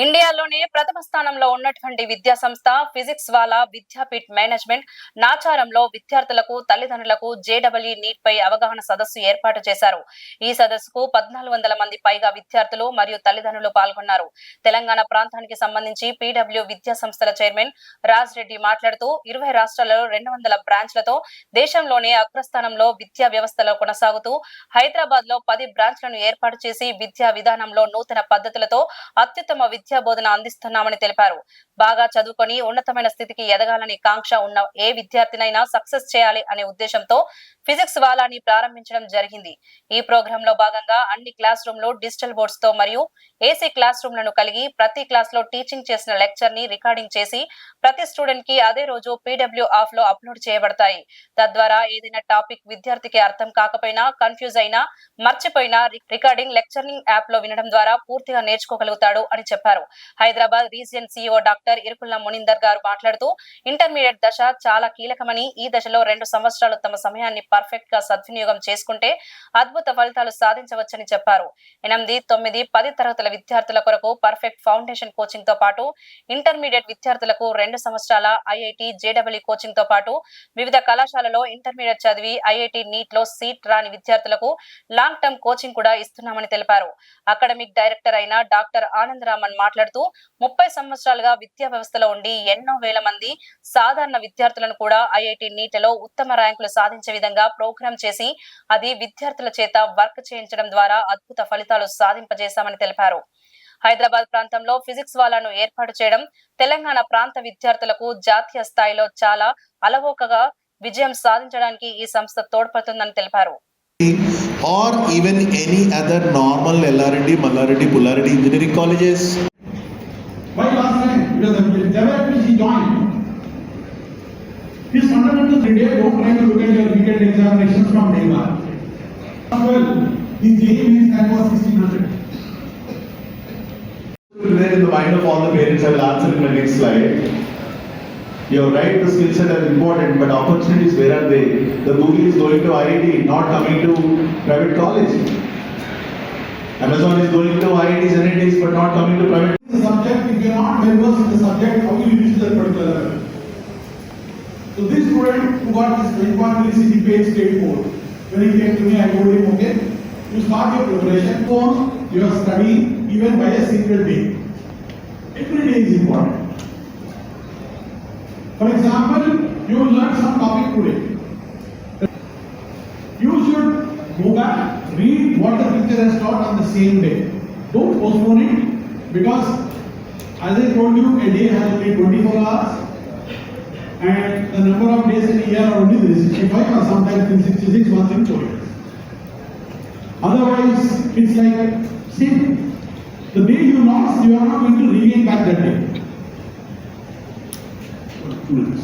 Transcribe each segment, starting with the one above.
ఇండియాలోనే ప్రథమ స్థానంలో ఉన్నటువంటి విద్యా సంస్థ ఫిజిక్స్ వాలా విద్యాపీఠ్ మేనేజ్మెంట్ నాచారంలో విద్యార్థులకు తల్లిదండ్రులకు జేడబ్ల్యూ నీట్ పై అవగాహన సదస్సు ఏర్పాటు చేశారు. ఈ సదస్సుకు 1400 మంది పైగా విద్యార్థులు మరియు తల్లిదండ్రులు పాల్గొన్నారు. తెలంగాణ ప్రాంతానికి సంబంధించి పీడబ్ల్యూ విద్యా సంస్థల చైర్మన్ రాజ్ రెడ్డి మాట్లాడుతూ 20 రాష్ట్రాలలో 200 బ్రాంచ్లతో దేశంలోనే అగ్రస్థానంలో విద్యా వ్యవస్థలో కొనసాగుతూ హైదరాబాద్ లో 10 బ్రాంచ్లను ఏర్పాటు చేసి విద్యా విధానంలో నూతన పద్ధతులతో అత్యుత్తమ విద్యా బోధన అందిస్తున్నామని తెలిపారు. బాగా చదువుకొని ఉన్నతమైన స్థితికి ఎదగాలని కాంక్ష ఉన్న ఏ విద్యార్థినైనా సక్సెస్ చేయాలి అనే ఉద్దేశంతో ఫిజిక్స్ వాలాని ప్రారంభించడం జరిగింది. ఈ ప్రోగ్రామ్ లో భాగంగా అన్ని క్లాస్ రూమ్ లో డిజిటల్ బోర్డ్స్ తో మరియు ఏసీ క్లాస్ రూమ్ లను కలిగి ప్రతి క్లాస్ లో టీచింగ్ చేసిన లెక్చర్ ని రికార్డింగ్ చేసి ప్రతి స్టూడెంట్ కి అదే రోజు పీడబ్ల్యూ ఆఫ్ లో అప్లోడ్ చేయబడతాయి. తద్వారా ఏదైనా టాపిక్ విద్యార్థికి అర్థం కాకపోయినా, కన్ఫ్యూజ్ అయినా, మర్చిపోయినా రికార్డింగ్ లెక్చరింగ్ యాప్ లో వినడం ద్వారా పూర్తిగా నేర్చుకోగలుగుతాడు అని చెప్పారు. Hyderabad region CEO doctor Irukulla Muninder గారు మాట్లాడుతూ ఇంటర్మీడియట్ దశ చాలా కీలకమని, ఈ దశలో 2 సంవత్సరాలు తమ సమయాన్ని పర్ఫెక్ట్ గా సద్వినియోగం చేసుకుంటే అద్భుత ఫలితాలు సాధించవచ్చని చెప్పారు. 8, 9, 10 తరగతుల విద్యార్థుల కొరకు పర్ఫెక్ట్ ఫౌండేషన్ కోచింగ్ తో పాటు ఇంటర్మీడియట్ విద్యార్థులకు 2 సంవత్సరాల ఐఐటి జేడబ్ల్యూ కోచింగ్ తో పాటు వివిధ కళాశాలలో ఇంటర్మీడియట్ చదివి ఐఐటి నీట్ లో సీట్ రాని విద్యార్థులకు లాంగ్ టర్మ్ కోచింగ్ కూడా ఇస్తున్నామని తెలిపారు. అకాడమిక్ డైరెక్టర్ అయిన డాక్టర్ ఆనంద్ రామన్ మాట్లాడుతూ 30 సంవత్సరాలుగా విద్యా వ్యవస్థలో ఉండి ఎన్నో వేల మంది సాధారణ విద్యార్థులను కూడా ఐఐటి నీట్ లో ఉత్తమ ర్యాంకులు సాధించే విధంగా ప్రోగ్రామ్ చేసి అది విద్యార్థుల చేత వర్క్ చేయించడం ద్వారా అద్భుత ఫలితాలు సాధింపజేశామని తెలిపారు. హైదరాబాద్ ప్రాంతంలో ఫిజిక్స్ వాలాను ఏర్పాటు చేయడం తెలంగాణ ప్రాంత విద్యార్థులకు జాతీయ స్థాయిలో చాలా అలవోకగా విజయం సాధించడానికి ఈ సంస్థ తోడ్పడుతుందని తెలిపారు. Or even any other normal LRD, Mallarity, Pullarity engineering colleges. Why last time? Because the development he joined. His fundamental today don't try to look at your weekend examinations from day one. Well, his JEE means that was 1600. There in the mind of all the parents, I will answer in my next slide. You're right, the skill set are important, but opportunities, where are they? The Google is going to IIT, not coming to private college. Amazon is going to IITs, NITs, but not coming to private. The subject, if you're not well versed in the subject, how will you reach that particular level? So this student who got this 9.3 CGPA in state board, when he came to me, I told him, okay, you start your preparation for your study even by a single day. Every day is important. For example, you will learn some topic today. You should go back, read what the teacher has taught on the same day. Don't postpone it, because as I told you, a day has only 24 hours and the number of days in a year are only 365 or sometimes 366 once in 4 years. Otherwise, it's like, see, the day you lost, you are not going to regain back that day. Minutes.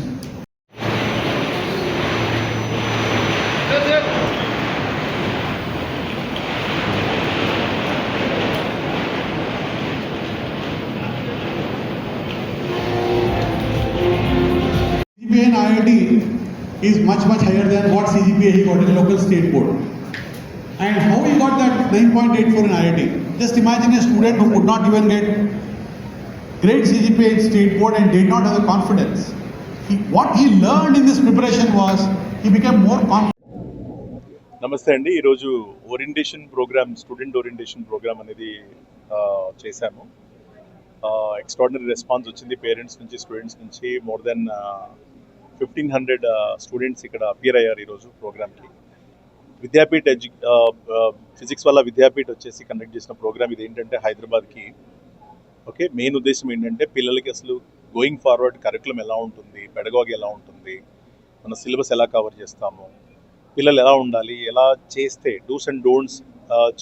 CGPA in IIT is much higher than what CGPA he got in local state board. And how he got that 9.84 in IIT? Just imagine a student who could not even get great CGPA in state board and did not have the confidence. What he learned in this preparation was he became more confident. నమస్తే అండి. ఈరోజు orientation program, student orientation program అనేది చేశాము. Extraordinary response వచ్చింది parents నుంచి, students నుంచి. More then 1500 students ఇక్కడ appear అయ్యారు ఈరోజు ప్రోగ్రామ్కి. విద్యాపీఠ్ ఫిజిక్స్ వల్ల విద్యాపీఠ్ వచ్చేసి కండక్ట్ చేసిన ప్రోగ్రామ్ ఇది. ఏంటంటే హైదరాబాద్కి ఓకే, మెయిన్ ఉద్దేశం ఏంటంటే పిల్లలకి అసలు గోయింగ్ ఫార్వర్డ్ కరికులం ఎలా ఉంటుంది, పెడగాగి ఎలా ఉంటుంది, మన సిలబస్ ఎలా కవర్ చేస్తాము, పిల్లలు ఎలా ఉండాలి, ఎలా చేస్తే డూస్ అండ్ డోంట్స్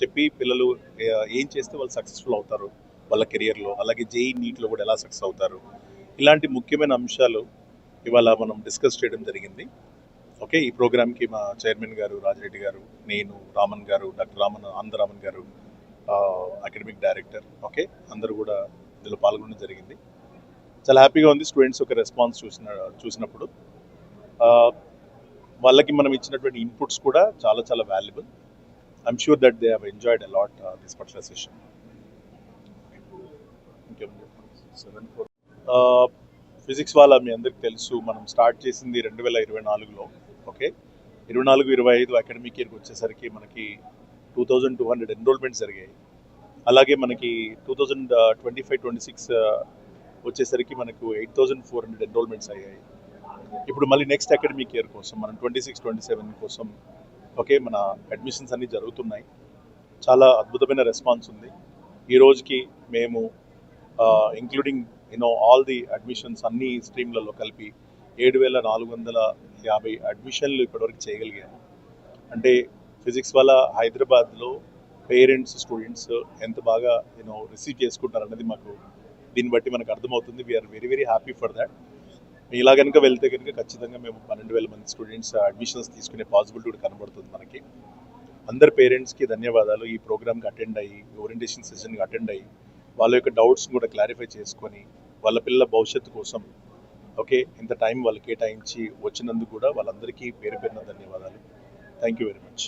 చెప్పి పిల్లలు ఏం చేస్తే వాళ్ళు సక్సెస్ఫుల్ అవుతారు వాళ్ళ కెరియర్లో, అలాగే జేఈ నీట్లో కూడా ఎలా సక్సెస్ అవుతారు, ఇలాంటి ముఖ్యమైన అంశాలు ఇవాళ మనం డిస్కస్ చేయడం జరిగింది. ఓకే, ఈ ప్రోగ్రామ్కి మా చైర్మన్ గారు రాజిరెడ్డి గారు, నేను, రామన్ గారు, డాక్టర్ ఆనంద్ రామన్ గారు, అకాడమిక్ డైరెక్టర్, ఓకే, అందరూ కూడా ఇందులో పాల్గొనడం జరిగింది. చాలా హ్యాపీగా ఉంది. స్టూడెంట్స్ ఒక రెస్పాన్స్ చూసినప్పుడు వాళ్ళకి మనం ఇచ్చినటువంటి ఇన్పుట్స్ కూడా చాలా valuable. I'm sure that they have enjoyed a lot this particular session. ఇంకేమైనా చెప్పండి. ఫిజిక్స్ వాళ్ళ మీ అందరికి తెలుసు, మనం స్టార్ట్ చేసింది 2024లో. ఓకే, 24-25 అకాడమిక్ ఇయర్కి వచ్చేసరికి మనకి 2200 ఎన్రోల్మెంట్స్ జరిగాయి. అలాగే మనకి 2025-26 వచ్చేసరికి మనకు 8400 ఎన్రోల్మెంట్స్ అయ్యాయి. ఇప్పుడు మళ్ళీ నెక్స్ట్ అకాడమిక్ ఇయర్ కోసం మనం 26-27 కోసం ఓకే మన అడ్మిషన్స్ అన్నీ జరుగుతున్నాయి. చాలా అద్భుతమైన రెస్పాన్స్ ఉంది. ఈ రోజుకి మేము ఇంక్లూడింగ్ ఆల్ ది అడ్మిషన్స్ అన్ని స్ట్రీమ్లలో కలిపి 7450 అడ్మిషన్లు ఇప్పటివరకు చేయగలిగాము. అంటే ఫిజిక్స్ వల్ల హైదరాబాద్లో పేరెంట్స్ స్టూడెంట్స్ ఎంత బాగా రిసీవ్ చేసుకుంటారు అనేది మాకు దీన్ని బట్టి మనకు అర్థమవుతుంది. We're very very happy for that. ఇలా కనుక వెళ్తే కనుక ఖచ్చితంగా మేము 12,000 మంది స్టూడెంట్స్ అడ్మిషన్స్ తీసుకునే పాసిబిలిటీ కూడా కనబడుతుంది మనకి. అందరు పేరెంట్స్కి ధన్యవాదాలు. ఈ ప్రోగ్రామ్కి అటెండ్ అయ్యి, ఓరియంటేషన్ సెషన్కి అటెండ్ అయ్యి, వాళ్ళ యొక్క డౌట్స్ని కూడా క్లారిఫై చేసుకొని వాళ్ళ పిల్లల భవిష్యత్తు కోసం ఓకే ఇంత టైం వాళ్ళు కేటాయించి వచ్చినందుకు కూడా వాళ్ళందరికీ పేరు పేరున ధన్యవాదాలు. Thank you very much.